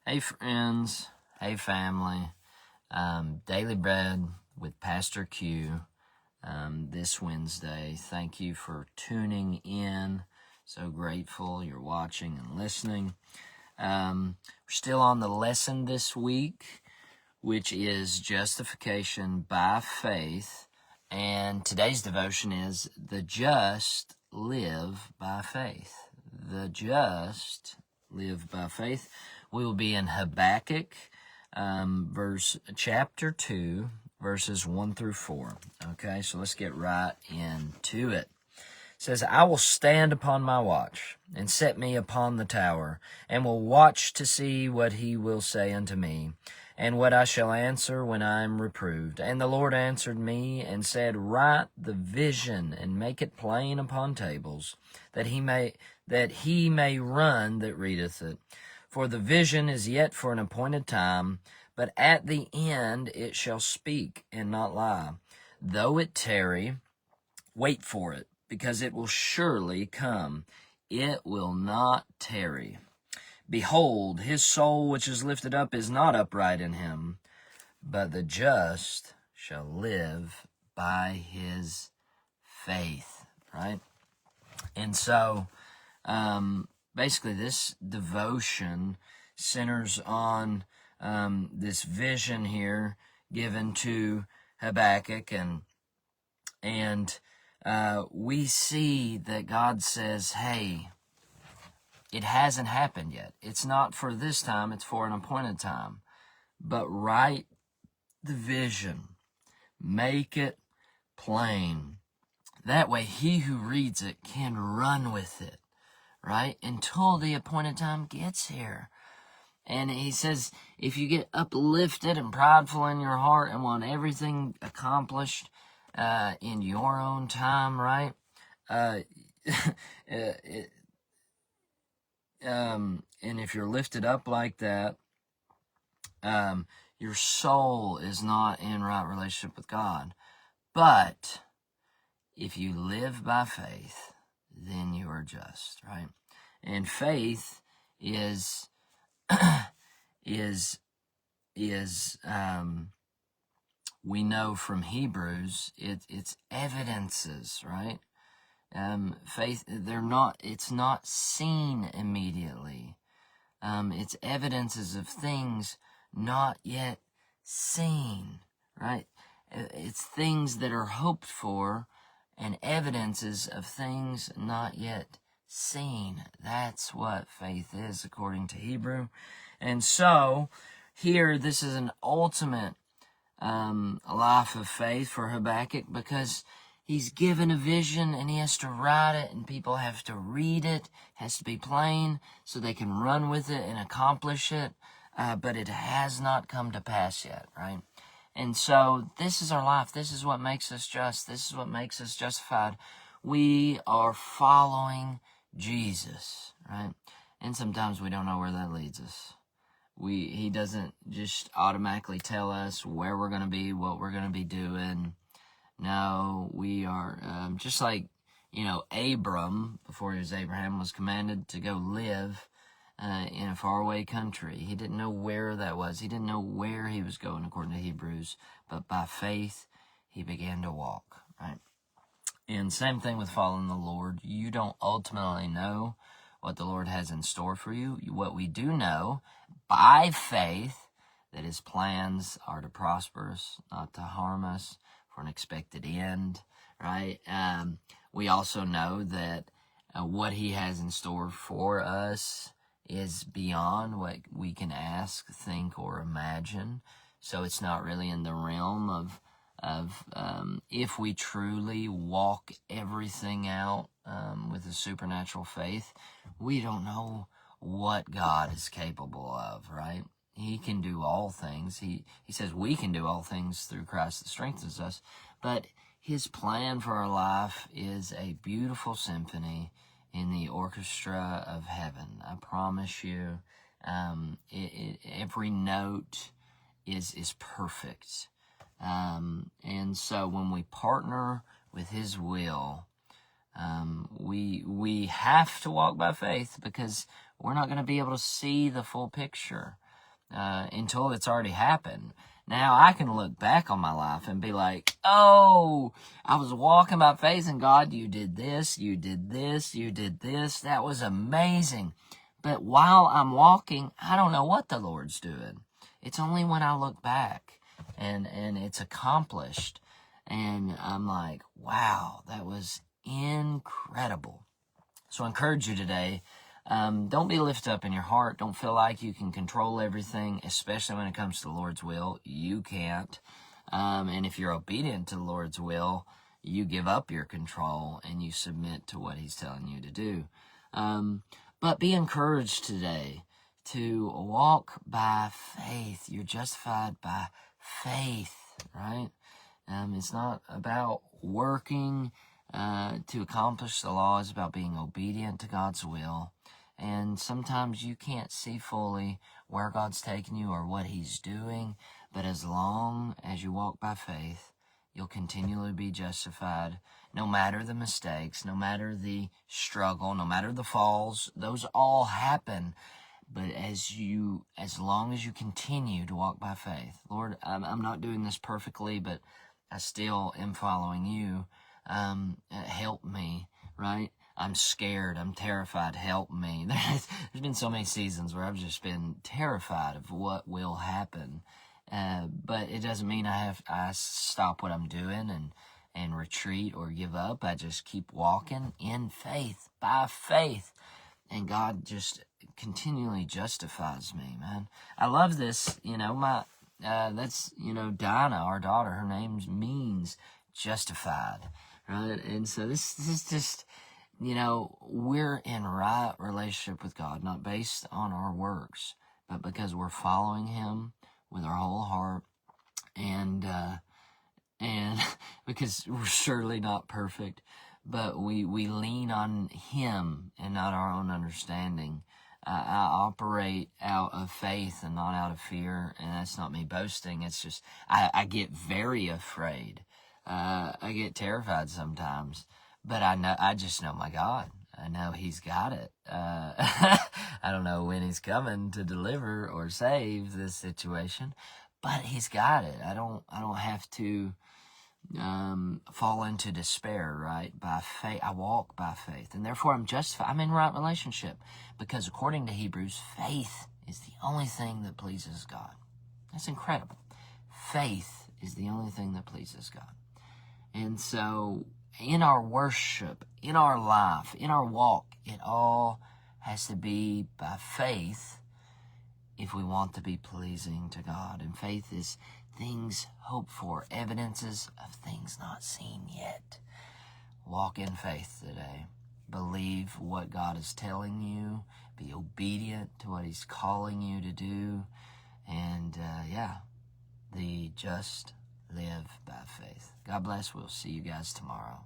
Hey friends, hey family, Daily Bread with Pastor Q this Wednesday. Thank you for tuning in. So grateful you're watching and listening. We're still on the lesson this week, which is justification by faith. And today's devotion is the just live by faith. The just live by faith. We will be in Habakkuk, chapter 2, verses 1 through 4. Okay, so let's get right into it. It says, I will stand upon my watch, and set me upon the tower, and will watch to see what he will say unto me, and what I shall answer when I am reproved. And the Lord answered me, and said, Write the vision, and make it plain upon tables, that he may run that readeth it. For the vision is yet for an appointed time, but at the end it shall speak and not lie. Though it tarry, wait for it, because it will surely come. It will not tarry. Behold, his soul which is lifted up is not upright in him, but the just shall live by his faith, right? And so, basically, this devotion centers on this vision here given to Habakkuk, and we see that God says, hey, it hasn't happened yet. It's not for this time, it's for an appointed time. But write the vision, make it plain. That way, he who reads it can run with it, right? Until the appointed time gets here. And he says, if you get uplifted and prideful in your heart and want everything accomplished in your own time, right? And if you're lifted up like that, your soul is not in right relationship with God. But if you live by faith, then you are just, right? And faith is we know from Hebrews, it's evidences, right? Faith, it's not seen immediately. It's evidences of things not yet seen, right? It's things that are hoped for and evidences of things not yet seen. That's what faith is, according to Hebrew. And so, here, this is an ultimate life of faith for Habakkuk, because he's given a vision and he has to write it, and people have to read it. It has to be plain so they can run with it and accomplish it. But it has not come to pass yet, right? And so this is our life. This is what makes us just. This is what makes us justified. We are following Jesus, right? And sometimes we don't know where that leads us. He doesn't just automatically tell us where we're going to be, what we're going to be doing. No, we are just like, Abram, before he was Abraham, was commanded to go live in a faraway country. He didn't know where that was. He didn't know where he was going, according to Hebrews. But by faith, he began to walk, right? And same thing with following the Lord. You don't ultimately know what the Lord has in store for you. What we do know, by faith, that his plans are to prosper us, not to harm us, for an expected end, right? We also know that what he has in store for us is beyond what we can ask, think, or imagine. So it's not really in the realm of if we truly walk everything out with a supernatural faith, we don't know what God is capable of, right? He can do all things. He says we can do all things through Christ that strengthens us. But his plan for our life is a beautiful symphony in the orchestra of heaven. I promise you, every note is perfect. And so when we partner with his will, we have to walk by faith, because we're not going to be able to see the full picture. until it's already happened. Now I can look back on my life and be like, oh, I was walking by faith and God, you did this, you did this, you did this. That was amazing. But while I'm walking, I don't know what the Lord's doing. It's only when I look back and it's accomplished. And I'm like, wow, that was incredible. So I encourage you today, don't be lifted up in your heart. Don't feel like you can control everything, especially when it comes to the Lord's will. You can't. And if you're obedient to the Lord's will, you give up your control and you submit to what he's telling you to do. But be encouraged today to walk by faith. You're justified by faith, right? It's not about working to accomplish the law. It's about being obedient to God's will. And sometimes you can't see fully where God's taking you or what he's doing. But as long as you walk by faith, you'll continually be justified, no matter the mistakes, no matter the struggle, no matter the falls. Those all happen. But as long as you continue to walk by faith, Lord, I'm not doing this perfectly, but I still am following you. Help me, right? I'm scared. I'm terrified. Help me. There's been so many seasons where I've just been terrified of what will happen. But it doesn't mean I stop what I'm doing and retreat or give up. I just keep walking in faith, by faith. And God just continually justifies me, man. I love this, that's, Dinah, our daughter, her name means justified, right? And so this is just, we're in right relationship with God, not based on our works, but because we're following him with our whole heart, and because we're surely not perfect, but we lean on him and not our own understanding. I operate out of faith and not out of fear, and that's not me boasting. It's just I get very afraid. I get terrified sometimes, but I just know my God. I know he's got it. I don't know when he's coming to deliver or save this situation, but he's got it. I don't have to fall into despair, right? By faith, I walk by faith, and therefore I'm justified. I'm in right relationship, because according to Hebrews, faith is the only thing that pleases God. That's incredible. Faith is the only thing that pleases God. And so in our worship, in our life, in our walk, it all has to be by faith if we want to be pleasing to God. And faith is things hoped for, evidences of things not seen yet. Walk in faith today. Believe what God is telling you. Be obedient to what he's calling you to do. And the just live by faith. God bless. We'll see you guys tomorrow.